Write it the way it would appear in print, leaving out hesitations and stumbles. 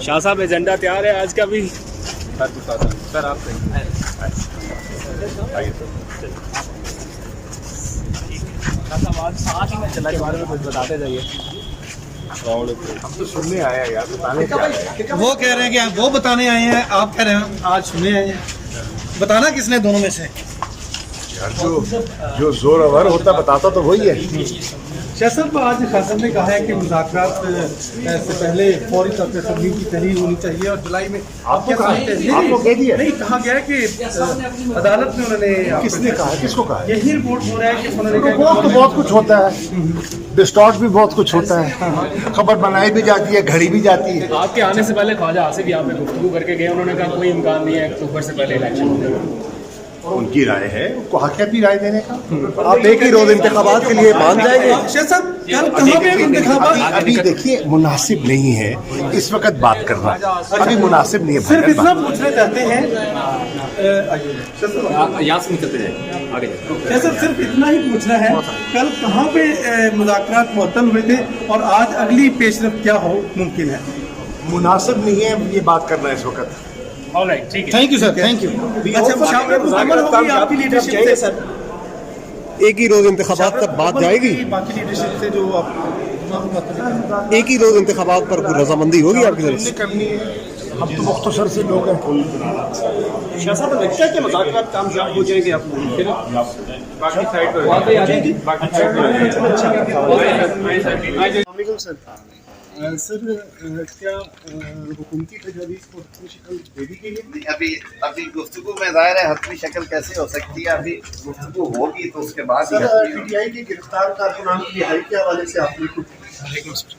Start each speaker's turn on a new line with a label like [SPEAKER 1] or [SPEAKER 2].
[SPEAKER 1] شاہ صاحب ایجنڈا تیار ہے آج کا بھی؟
[SPEAKER 2] سر آپ
[SPEAKER 1] چلا کے بارے میں کچھ بتاتے جائیے.
[SPEAKER 2] ہم تو سننے آئے ہیں یار, بتانے کیا آئے ہیں.
[SPEAKER 3] وہ کہہ رہے ہیں کہ وہ بتانے آئے ہیں, آپ کہہ رہے ہیں آج سننے آئے ہیں. بتانا کس نے دونوں میں سے؟
[SPEAKER 2] جو زور آور ہوتا بتاتا تو وہی ہے.
[SPEAKER 3] شاہ صاحب آج خان صاحب نے کہا ہے کہ مذاکرات سے پہلے فوری طور پہ تبلیغ کی تحریر ہونی چاہیے اور جولائی میں
[SPEAKER 2] آپ کو کہہ دیا
[SPEAKER 3] نہیں کہا گیا ہے کہ عدالت میں انہوں نے
[SPEAKER 2] کس نے کہا, کس کو کہا؟
[SPEAKER 3] یہی رپورٹ ہو رہا ہے کہ انہوں نے
[SPEAKER 2] رپورٹ تو بہت کچھ ہوتا ہے, ڈسٹارٹ بھی بہت کچھ ہوتا ہے, خبر بنائی بھی جاتی ہے, گھڑی بھی جاتی ہے.
[SPEAKER 1] آپ کے آنے سے پہلے خواجہ آصف یہاں پہ گفتگو کر کے گئے, انہوں نے کہا کوئی امکان نہیں ہے اکتوبر سے پہلے الیکشن ہونے کا.
[SPEAKER 2] ان کی رائے ہے, ان کو حق ہے اپنی رائے دینے کا.
[SPEAKER 4] آپ ایک ہی روز انتخابات کے لیے مان جائیں گے؟
[SPEAKER 3] شاہ صاحب کل کہاں پہ انتخابات؟
[SPEAKER 2] ابھی دیکھیے مناسب نہیں ہے اس وقت بات کرنا, ابھی مناسب نہیں ہے.
[SPEAKER 3] صرف اتنا پوچھنا چاہتے ہیں
[SPEAKER 1] یہاں سے نکلتے جائیں آگے جائیں.
[SPEAKER 3] شاہ صاحب صرف اتنا ہی پوچھنا ہے کل کہاں پہ مذاکرات معطل ہوئے تھے اور آج اگلی پیش رفت کیا ہو ممکن ہے؟
[SPEAKER 2] مناسب نہیں ہے یہ بات کرنا اس وقت.
[SPEAKER 1] ٹھیک ہے,
[SPEAKER 3] thank you sir, thank you. اچھا شام میں مکمل ہوگی آپ کی لیڈرشپ سے سر؟
[SPEAKER 4] ایک ہی روز انتخابات تک بات جائے گی؟
[SPEAKER 3] باقی لیڈرشپ سے جو آپ
[SPEAKER 4] ایک ہی روز انتخابات پر کوئی رضامندی ہوگی آپ کی طرف سے؟
[SPEAKER 2] کرنی ہے, ہم تو مختصر سے لوگ ہیں.
[SPEAKER 5] شاہ صاحب لگتا ہے کہ مذاکرات کامیاب ہو جائیں گے آپ باقی سائڈ
[SPEAKER 2] سر کیا حکومتی تجاویز کو حتمی شکل دے دی گئی ہے؟
[SPEAKER 6] ابھی گفتگو میں ظاہر ہے حتمی شکل کیسے ہو سکتی ہے, ابھی گفتگو ہوگی تو اس کے بعد
[SPEAKER 2] سر پی ٹی آئی کی گرفتار کارکنان کی رہائی کے حوالے سے آپ نے کچھ